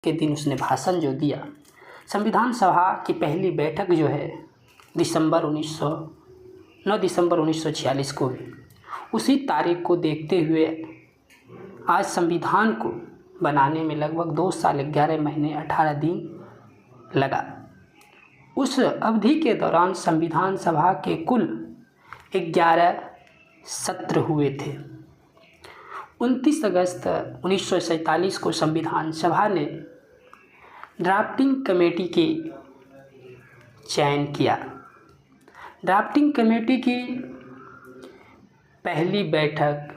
के दिन उसने भाषण जो दिया, संविधान सभा की पहली बैठक जो है 9 दिसंबर 1946 को हुई। उसी तारीख को देखते हुए आज संविधान को बनाने में लगभग 2 साल 11 महीने 18 दिन लगा। उस अवधि के दौरान संविधान सभा के कुल 11 सत्र हुए थे। 29 अगस्त 1947 को संविधान सभा ने ड्राफ्टिंग कमेटी की चयन किया। ड्राफ्टिंग कमेटी की पहली बैठक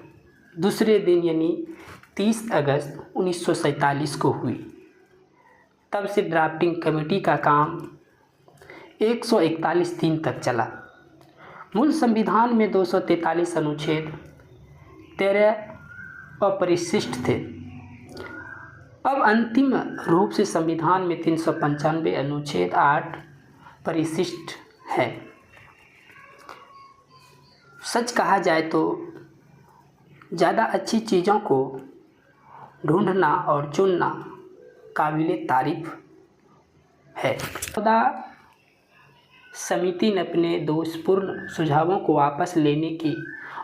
दूसरे दिन यानी 30 अगस्त 1947 को हुई। तब से ड्राफ्टिंग कमेटी का काम 141 दिन तक चला। मूल संविधान में 243 अनुच्छेद 13 अपरिशिष्ट थे। अब अंतिम रूप से संविधान में 395 अनुच्छेद 8 परिशिष्ट है। सच कहा जाए तो ज़्यादा अच्छी चीज़ों को ढूंढना और चुनना काबिले तारीफ है। समिति ने अपने दोषपूर्ण सुझावों को वापस लेने की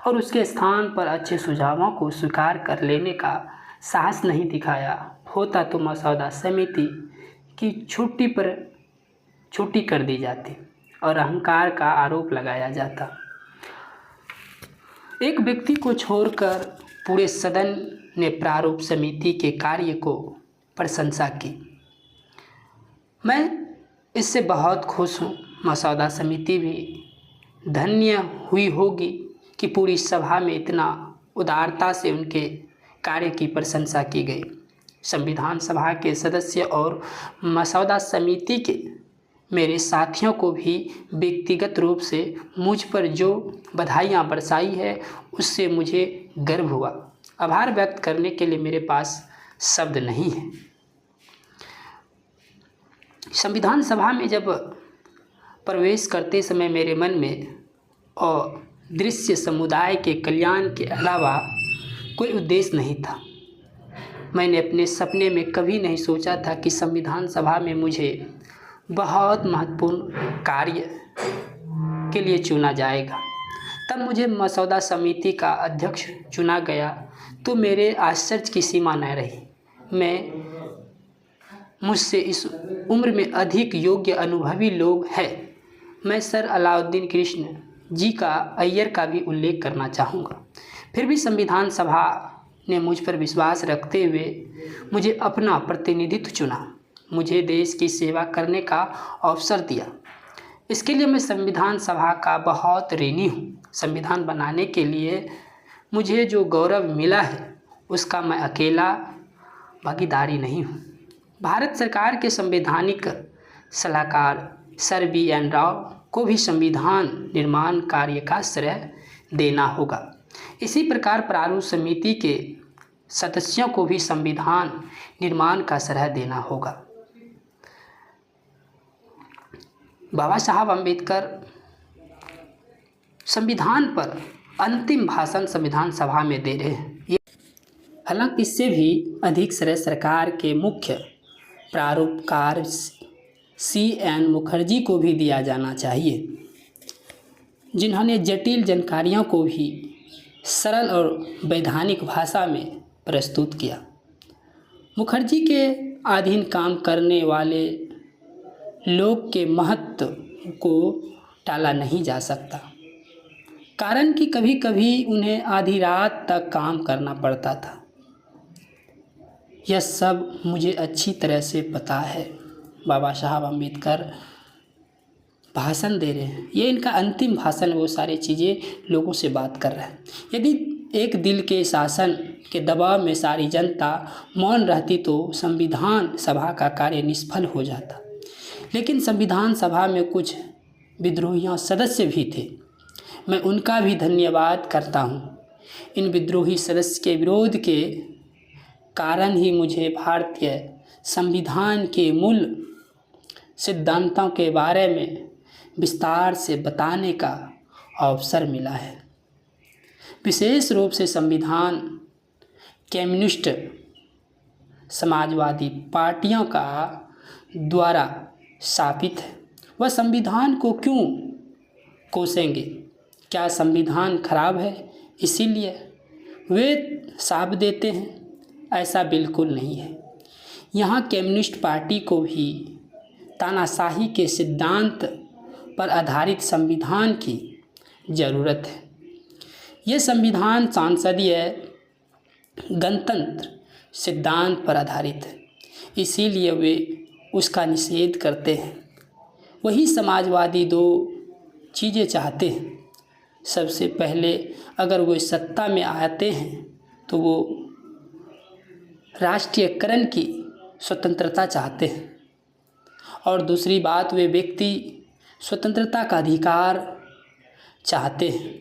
और उसके स्थान पर अच्छे सुझावों को स्वीकार कर लेने का साहस नहीं दिखाया होता तो मसौदा समिति की छुट्टी कर दी जाती और अहंकार का आरोप लगाया जाता। एक व्यक्ति को छोड़कर पूरे सदन ने प्रारूप समिति के कार्य को प्रशंसा की। मैं इससे बहुत खुश हूँ। मसौदा समिति भी धन्य हुई होगी कि पूरी सभा में इतना उदारता से उनके कार्य की प्रशंसा की गई। संविधान सभा के सदस्य और मसौदा समिति के मेरे साथियों को भी व्यक्तिगत रूप से मुझ पर जो बधाइयाँ बरसाई है उससे मुझे गर्व हुआ। आभार व्यक्त करने के लिए मेरे पास शब्द नहीं है। संविधान सभा में जब प्रवेश करते समय मेरे मन में अदृश्य समुदाय के कल्याण के अलावा कोई उद्देश्य नहीं था। मैंने अपने सपने में कभी नहीं सोचा था कि संविधान सभा में मुझे बहुत महत्वपूर्ण कार्य के लिए चुना जाएगा। तब मुझे मसौदा समिति का अध्यक्ष चुना गया तो मेरे आश्चर्य की सीमा न रही। मुझसे इस उम्र में अधिक योग्य अनुभवी लोग हैं। मैं सर अलाउद्दीन कृष्ण जी का अय्यर का भी उल्लेख करना चाहूँगा। फिर भी संविधान सभा ने मुझ पर विश्वास रखते हुए मुझे अपना प्रतिनिधित्व चुना, मुझे देश की सेवा करने का अवसर दिया। इसके लिए मैं संविधान सभा का बहुत ऋणी हूँ। संविधान बनाने के लिए मुझे जो गौरव मिला है उसका मैं अकेला भागीदारी नहीं हूँ। भारत सरकार के संवैधानिक सलाहकार सर BN राव को भी संविधान निर्माण कार्य का श्रेय देना होगा। इसी प्रकार प्रारूप समिति के सदस्यों को भी संविधान निर्माण का श्रेय देना होगा। बाबा साहब अम्बेडकर संविधान पर अंतिम भाषण संविधान सभा में दे रहे हैं। हालांकि इससे भी अधिक श्रेय सरकार के मुख्य प्रारूपकार CN मुखर्जी को भी दिया जाना चाहिए, जिन्होंने जटिल जानकारियों को भी सरल और वैधानिक भाषा में प्रस्तुत किया। मुखर्जी के अधीन काम करने वाले लोग के महत्व को टाला नहीं जा सकता, कारण कि कभी कभी उन्हें आधी रात तक काम करना पड़ता था। यह सब मुझे अच्छी तरह से पता है। बाबा साहब अम्बेडकर भाषण दे रहे हैं, ये इनका अंतिम भाषण, वो सारी चीज़ें लोगों से बात कर रहे हैं। यदि एक दिल के शासन के दबाव में सारी जनता मौन रहती तो संविधान सभा का कार्य निष्फल हो जाता। लेकिन संविधान सभा में कुछ विद्रोही सदस्य भी थे। मैं उनका भी धन्यवाद करता हूँ। इन विद्रोही सदस्य के विरोध के कारण ही मुझे भारतीय संविधान के मूल सिद्धांतों के बारे में विस्तार से बताने का अवसर मिला है। विशेष रूप से संविधान कम्युनिस्ट समाजवादी पार्टियों का द्वारा स्थापित है। वह संविधान को क्यों कोसेंगे? क्या संविधान खराब है इसीलिए वे साफ देते हैं? ऐसा बिल्कुल नहीं है। यहाँ कम्युनिस्ट पार्टी को भी तानाशाही के सिद्धांत पर आधारित संविधान की ज़रूरत है। यह संविधान सांसदीय गणतंत्र सिद्धांत पर आधारित है, इसीलिए वे उसका निषेध करते हैं। वही समाजवादी दो चीज़ें चाहते हैं। सबसे पहले अगर वो सत्ता में आते हैं तो वो राष्ट्रीयकरण की स्वतंत्रता चाहते हैं, और दूसरी बात वे व्यक्ति स्वतंत्रता का अधिकार चाहते हैं।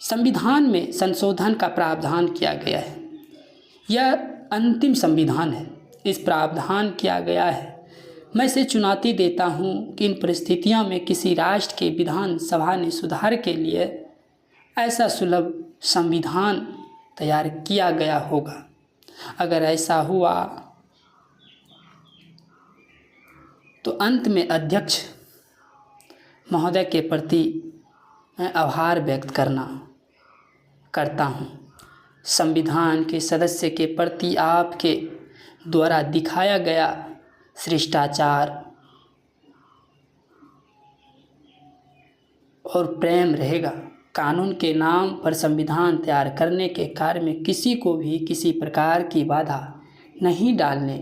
संविधान में संशोधन का प्रावधान किया गया है। यह अंतिम संविधान है। इस प्रावधान किया गया है। मैं इसे चुनौती देता हूँ कि इन परिस्थितियों में किसी राष्ट्र के विधानसभा ने सुधार के लिए ऐसा सुलभ संविधान तैयार किया गया होगा। अगर ऐसा हुआ तो अंत में अध्यक्ष महोदय के प्रति मैं आभार व्यक्त करता हूँ। संविधान के सदस्य के प्रति आपके द्वारा दिखाया गया शिष्टाचार और प्रेम रहेगा। कानून के नाम पर संविधान तैयार करने के कार्य में किसी को भी किसी प्रकार की बाधा नहीं डालने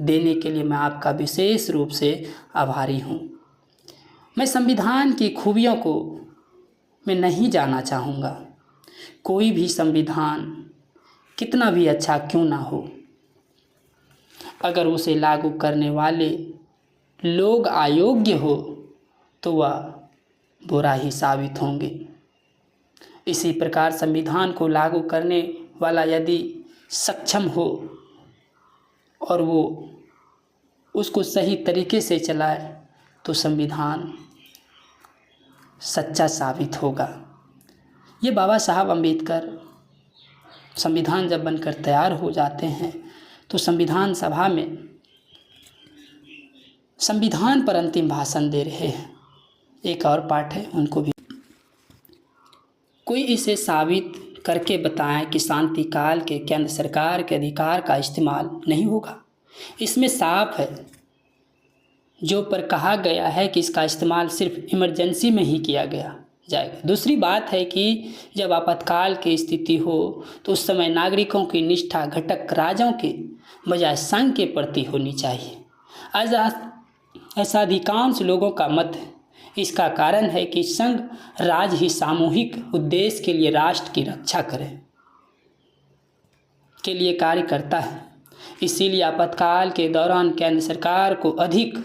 देने के लिए मैं आपका विशेष रूप से आभारी हूँ। मैं संविधान की खूबियों को मैं नहीं जानना चाहूँगा। कोई भी संविधान कितना भी अच्छा क्यों ना हो, अगर उसे लागू करने वाले लोग अयोग्य हो तो वह बुरा ही साबित होंगे। इसी प्रकार संविधान को लागू करने वाला यदि सक्षम हो और वो उसको सही तरीके से चलाए तो संविधान सच्चा साबित होगा। ये बाबा साहब अम्बेडकर संविधान जब बनकर तैयार हो जाते हैं तो संविधान सभा में संविधान पर अंतिम भाषण दे रहे हैं। एक और पाठ है, उनको भी कोई इसे साबित करके बताएं कि शांति काल के केंद्र सरकार के अधिकार का इस्तेमाल नहीं होगा। इसमें साफ है जो पर कहा गया है कि इसका इस्तेमाल सिर्फ इमरजेंसी में ही किया जाएगा। दूसरी बात है कि जब आपातकाल की स्थिति हो तो उस समय नागरिकों की निष्ठा घटक राज्यों के बजाय संघ के प्रति होनी चाहिए। ऐसा अधिकांश लोगों का मत है। इसका कारण है कि संघ राज्य ही सामूहिक उद्देश्य के लिए राष्ट्र की रक्षा करे के लिए कार्य करता है। इसीलिए आपातकाल के दौरान केंद्र सरकार को अधिक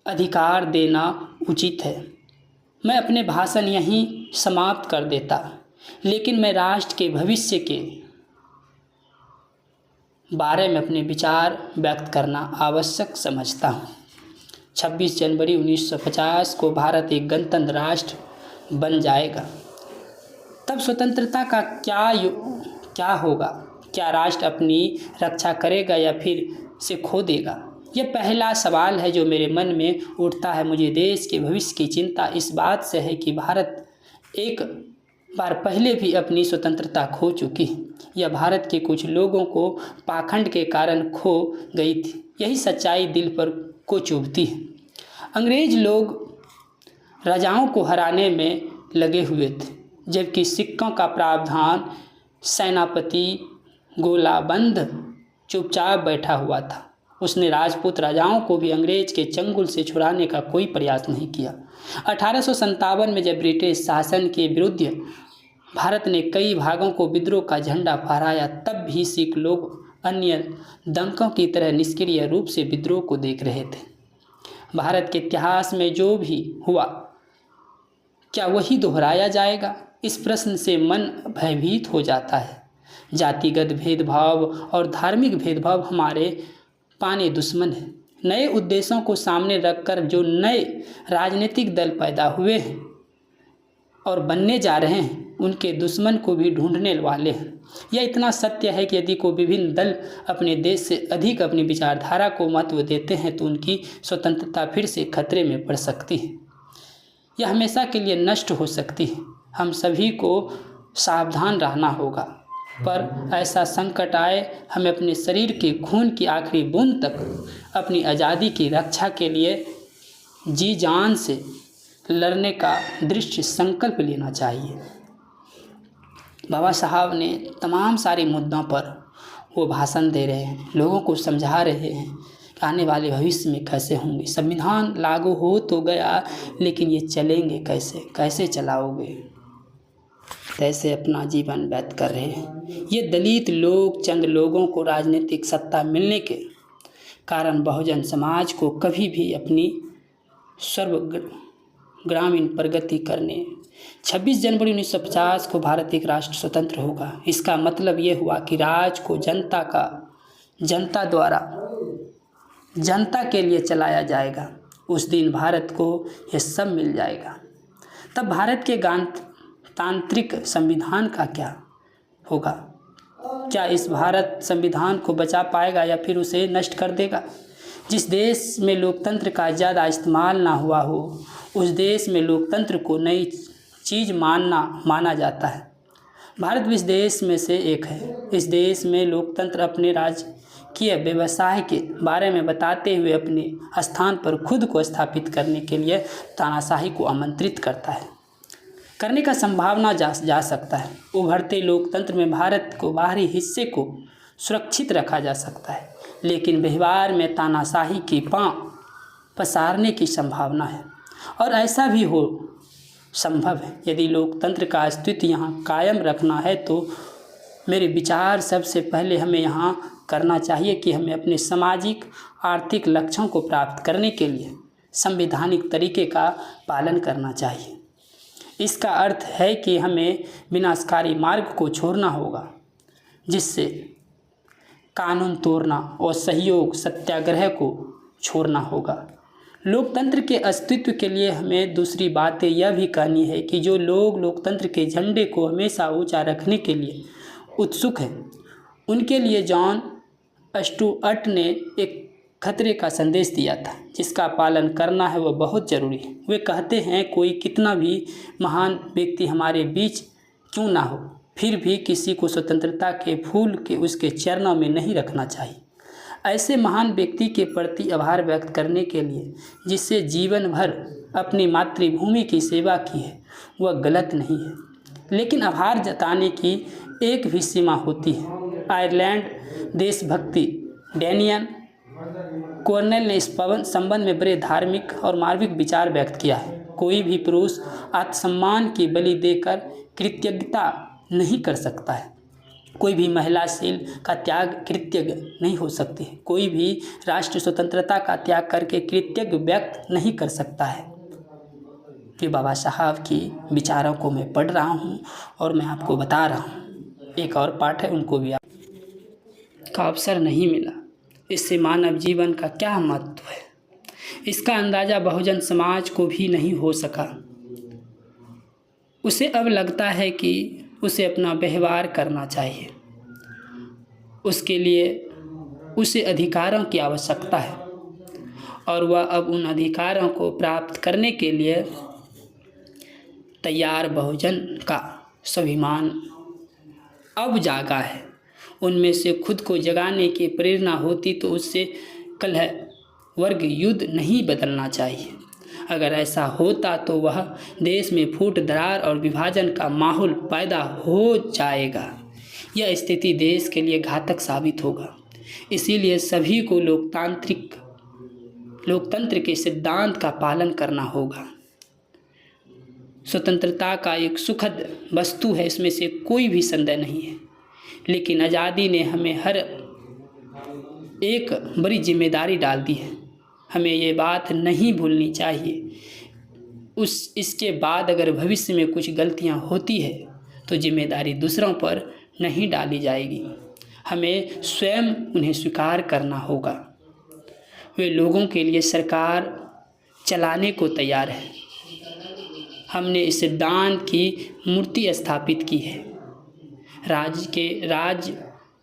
अधिकार देना उचित है। मैं अपने भाषण यहीं समाप्त कर देता, लेकिन मैं राष्ट्र के भविष्य के बारे में अपने विचार व्यक्त करना आवश्यक समझता हूँ। 26 जनवरी 1950 को भारत एक गणतंत्र राष्ट्र बन जाएगा। तब स्वतंत्रता का क्या होगा? क्या राष्ट्र अपनी रक्षा करेगा या फिर से खो देगा? यह पहला सवाल है जो मेरे मन में उठता है। मुझे देश के भविष्य की चिंता इस बात से है कि भारत एक बार पहले भी अपनी स्वतंत्रता खो चुकी है। यह भारत के कुछ लोगों को पाखंड के कारण खो गई थी। यही सच्चाई दिल पर को चुभती है। अंग्रेज लोग राजाओं को हराने में लगे हुए थे, जबकि सिक्कों का प्रावधान सेनापति गोलाबंद चुपचाप बैठा हुआ था। उसने राजपूत राजाओं को भी अंग्रेज के चंगुल से छुड़ाने का कोई प्रयास नहीं किया। 1857 में जब ब्रिटिश शासन के विरुद्ध भारत ने कई भागों को विद्रोह का झंडा फहराया, तब भी सिख लोग अन्य दंकों की तरह निष्क्रिय रूप से विद्रोह को देख रहे थे। भारत के इतिहास में जो भी हुआ क्या वही दोहराया जाएगा? इस प्रश्न से मन भयभीत हो जाता है। जातिगत भेदभाव और धार्मिक भेदभाव हमारे पाने दुश्मन है। नए उद्देश्यों को सामने रखकर जो नए राजनीतिक दल पैदा हुए हैं और बनने जा रहे हैं उनके दुश्मन को भी ढूंढने वाले हैं। यह इतना सत्य है कि यदि कोई विभिन्न दल अपने देश से अधिक अपनी विचारधारा को महत्व देते हैं तो उनकी स्वतंत्रता फिर से खतरे में पड़ सकती है। यह हमेशा के लिए नष्ट हो सकती है। हम सभी को सावधान रहना होगा, पर ऐसा संकट आए हमें अपने शरीर के खून की आखिरी बूंद तक अपनी आज़ादी की रक्षा के लिए जी जान से लड़ने का दृढ़ संकल्प लेना चाहिए। बाबा साहब ने तमाम सारे मुद्दों पर वो भाषण दे रहे हैं, लोगों को समझा रहे हैं कि आने वाले भविष्य में कैसे होंगे। संविधान लागू हो तो गया, लेकिन ये चलेंगे कैसे, कैसे चलाओगे, कैसे अपना जीवन व्यतीत कर रहे हैं। ये दलित लोग, चंद लोगों को राजनीतिक सत्ता मिलने के कारण बहुजन समाज को कभी भी अपनी ग्रामीण प्रगति करने 26 जनवरी 1950 को भारत एक राष्ट्र स्वतंत्र होगा। इसका मतलब ये हुआ कि राज को जनता द्वारा जनता के लिए चलाया जाएगा। उस दिन भारत को यह सब मिल जाएगा। तब भारत के तांत्रिक संविधान का क्या होगा? क्या इस भारत संविधान को बचा पाएगा या फिर उसे नष्ट कर देगा? जिस देश में लोकतंत्र का ज़्यादा इस्तेमाल ना हुआ हो, उस देश में लोकतंत्र को नई चीज़ माना जाता है। भारत इस देश में से एक है। इस देश में लोकतंत्र अपने राजकीय व्यवसाय के बारे में बताते हुए अपने स्थान पर खुद को स्थापित करने के लिए तानाशाही को आमंत्रित करने का संभावना जा सकता है। उभरते लोकतंत्र में भारत को बाहरी हिस्से को सुरक्षित रखा जा सकता है, लेकिन व्यवहार में तानाशाही की पांव पसारने की संभावना है, और ऐसा भी हो संभव है। यदि लोकतंत्र का अस्तित्व यहाँ कायम रखना है तो मेरे विचार सबसे पहले हमें यहाँ करना चाहिए कि हमें अपने सामाजिक आर्थिक लक्ष्यों को प्राप्त करने के लिए संवैधानिक तरीके का पालन करना चाहिए। इसका अर्थ है कि हमें विनाशकारी मार्ग को छोड़ना होगा, जिससे कानून तोड़ना और सहयोग सत्याग्रह को छोड़ना होगा। लोकतंत्र के अस्तित्व के लिए हमें दूसरी बातें यह भी कहनी है कि जो लोग लोकतंत्र के झंडे को हमेशा ऊंचा रखने के लिए उत्सुक हैं, उनके लिए जॉन स्टुअर्ट ने एक खतरे का संदेश दिया था, जिसका पालन करना है वह बहुत ज़रूरी है। वे कहते हैं, कोई कितना भी महान व्यक्ति हमारे बीच क्यों ना हो, फिर भी किसी को स्वतंत्रता के फूल के उसके चरणों में नहीं रखना चाहिए। ऐसे महान व्यक्ति के प्रति आभार व्यक्त करने के लिए, जिससे जीवन भर अपनी मातृभूमि की सेवा की है, वह गलत नहीं है, लेकिन आभार जताने की एक भी सीमा होती है। आयरलैंड देशभक्ति डैनियल कॉर्नेल ने इस संबंध में बड़े धार्मिक और मार्मिक विचार व्यक्त किया है। कोई भी पुरुष आत्मसम्मान की बलि देकर कृतज्ञता नहीं कर सकता है। कोई भी महिला शील का त्याग कृतज्ञ नहीं हो सकती है। कोई भी राष्ट्र स्वतंत्रता का त्याग करके कृतज्ञ व्यक्त नहीं कर सकता है। फिर बाबा साहब की विचारों को मैं पढ़ रहा हूँ और मैं आपको बता रहा हूँ। एक और पाठ है, उनको भी का अवसर नहीं मिला। इससे मानव जीवन का क्या महत्व है, इसका अंदाज़ा बहुजन समाज को भी नहीं हो सका। उसे अब लगता है कि उसे अपना व्यवहार करना चाहिए। उसके लिए उसे अधिकारों की आवश्यकता है, और वह अब उन अधिकारों को प्राप्त करने के लिए तैयार। बहुजन का स्वाभिमान अब जागा है। उनमें से खुद को जगाने की प्रेरणा होती तो उससे कलह वर्ग युद्ध नहीं बदलना चाहिए। अगर ऐसा होता तो वह देश में फूट दरार और विभाजन का माहौल पैदा हो जाएगा। यह स्थिति देश के लिए घातक साबित होगा। इसीलिए सभी को लोकतंत्र के सिद्धांत का पालन करना होगा। स्वतंत्रता का एक सुखद वस्तु है, इसमें से कोई भी संदेह नहीं है, लेकिन आज़ादी ने हमें हर एक बड़ी जिम्मेदारी डाल दी है। हमें ये बात नहीं भूलनी चाहिए। इसके बाद अगर भविष्य में कुछ गलतियां होती है तो जिम्मेदारी दूसरों पर नहीं डाली जाएगी। हमें स्वयं उन्हें स्वीकार करना होगा। वे लोगों के लिए सरकार चलाने को तैयार है। हमने इस सिद्धांत की मूर्ति स्थापित की है। राज्य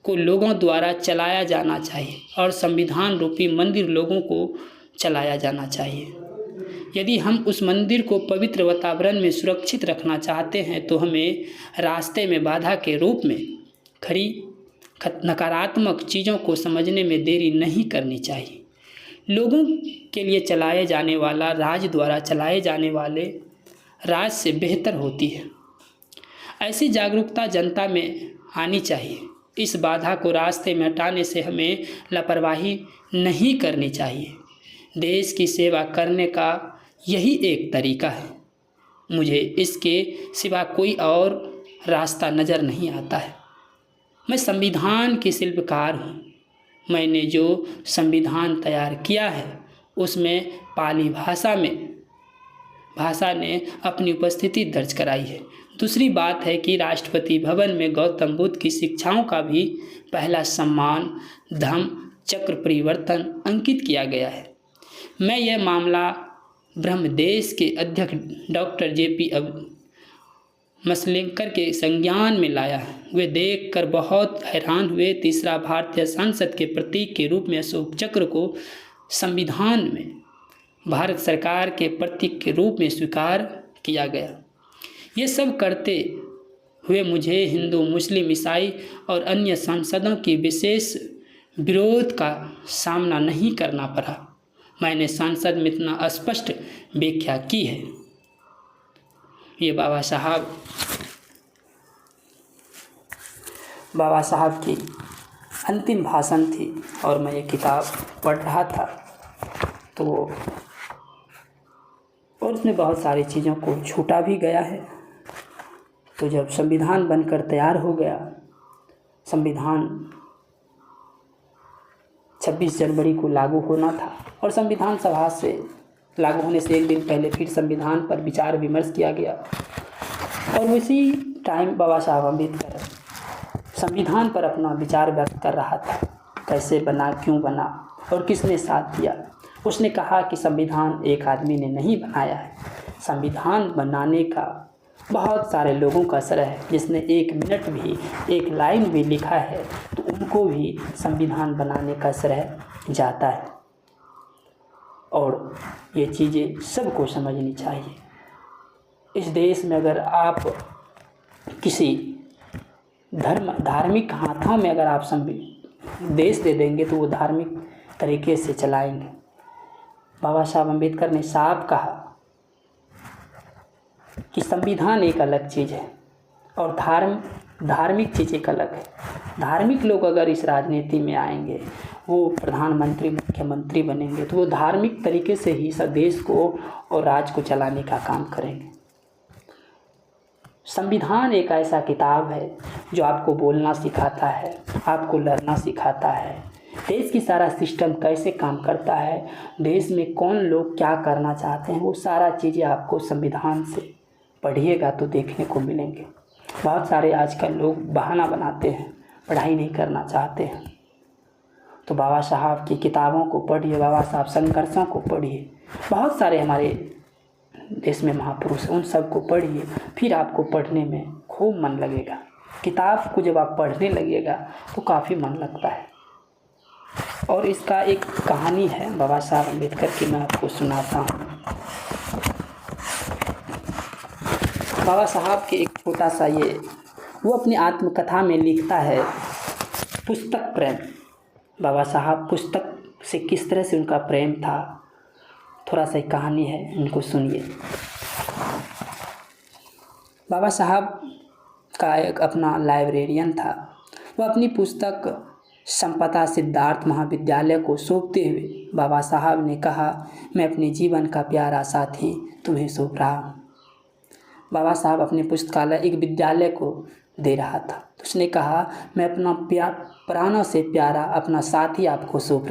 को लोगों द्वारा चलाया जाना चाहिए और संविधान रूपी मंदिर लोगों को चलाया जाना चाहिए। यदि हम उस मंदिर को पवित्र वातावरण में सुरक्षित रखना चाहते हैं तो हमें रास्ते में बाधा के रूप में खड़ी नकारात्मक चीज़ों को समझने में देरी नहीं करनी चाहिए। लोगों के लिए चलाए जाने वाला राज्य द्वारा चलाए जाने वाले राज्य से बेहतर होती है। ऐसी जागरूकता जनता में आनी चाहिए। इस बाधा को रास्ते में हटाने से हमें लापरवाही नहीं करनी चाहिए। देश की सेवा करने का यही एक तरीका है। मुझे इसके सिवा कोई और रास्ता नज़र नहीं आता है। मैं संविधान की शिल्पकार हूँ। मैंने जो संविधान तैयार किया है उसमें पाली भाषा ने अपनी उपस्थिति दर्ज कराई है। दूसरी बात है कि राष्ट्रपति भवन में गौतम बुद्ध की शिक्षाओं का भी पहला सम्मान धम्म चक्र परिवर्तन अंकित किया गया है। मैं यह मामला ब्रह्मदेश के अध्यक्ष डॉक्टर JP मसलेंकर के संज्ञान में लाया है। वे देखकर बहुत हैरान हुए। तीसरा भारतीय संसद के प्रतीक के रूप में अशोक चक्र को संविधान में भारत सरकार के प्रतीक के रूप में स्वीकार किया गया। ये सब करते हुए मुझे हिंदू, मुस्लिम, ईसाई और अन्य सांसदों की विशेष विरोध का सामना नहीं करना पड़ा। मैंने संसद में इतना स्पष्ट व्याख्या की है। ये बाबा साहब की अंतिम भाषण थी और मैं ये किताब पढ़ रहा था तो और उसमें बहुत सारी चीज़ों को छूटा भी गया है। तो जब संविधान बनकर तैयार हो गया, संविधान 26 जनवरी को लागू होना था और संविधान सभा से लागू होने से एक दिन पहले फिर संविधान पर विचार विमर्श किया गया और उसी टाइम बाबा साहब अम्बेडकर संविधान पर अपना विचार व्यक्त कर रहा था। कैसे बना, क्यों बना और किसने साथ दिया। उसने कहा कि संविधान एक आदमी ने नहीं बनाया है। संविधान बनाने का बहुत सारे लोगों का श्रेय है। जिसने 1 मिनट भी, 1 लाइन भी लिखा है तो उनको भी संविधान बनाने का श्रेय जाता है। और ये चीज़ें सबको समझनी चाहिए। इस देश में अगर आप किसी धार्मिक हाथों में अगर आप देश दे देंगे तो वो धार्मिक तरीके से चलाएंगे। बाबा साहब अम्बेडकर ने साफ कहा कि संविधान एक अलग चीज़ है और धार्मिक चीज़ एक अलग है। धार्मिक लोग अगर इस राजनीति में आएंगे, वो प्रधानमंत्री, मुख्यमंत्री बनेंगे तो वो धार्मिक तरीके से ही सब देश को और राज्य को चलाने का काम करेंगे। संविधान एक ऐसा किताब है जो आपको बोलना सिखाता है, आपको लड़ना सिखाता है, देश की सारा सिस्टम कैसे काम करता है, देश में कौन लोग क्या करना चाहते हैं, वो सारा चीज़ें आपको संविधान से पढ़िएगा तो देखने को मिलेंगे। बहुत सारे आजकल लोग बहाना बनाते हैं, पढ़ाई नहीं करना चाहते हैं। तो बाबा साहब की किताबों को पढ़िए, बाबा साहब संघर्षों को पढ़िए। बहुत सारे हमारे देश में महापुरुष, उन सब को पढ़िए, फिर आपको पढ़ने में खूब मन लगेगा। किताब को जब आप पढ़ने लगेगा तो काफ़ी मन लगता है। और इसका एक कहानी है बाबा साहब अम्बेडकर की, मैं आपको सुनाता हूँ। बाबा साहब के एक छोटा सा वो अपनी आत्मकथा में लिखता है पुस्तक प्रेम। बाबा साहब पुस्तक से किस तरह से उनका प्रेम था, थोड़ा सा एक कहानी है, उनको सुनिए। बाबा साहब का एक अपना लाइब्रेरियन था। वह अपनी पुस्तक संपदा सिद्धार्थ महाविद्यालय को सौंपते हुए बाबा साहब ने कहा, मैं अपने जीवन का प्यारा साथी तुम्हें सौंप रहा हूँ। बाबा साहब अपने पुस्तकालय एक विद्यालय को दे रहा था। उसने कहा, मैं अपना प्राणों से प्यारा अपना साथी आपको सौंप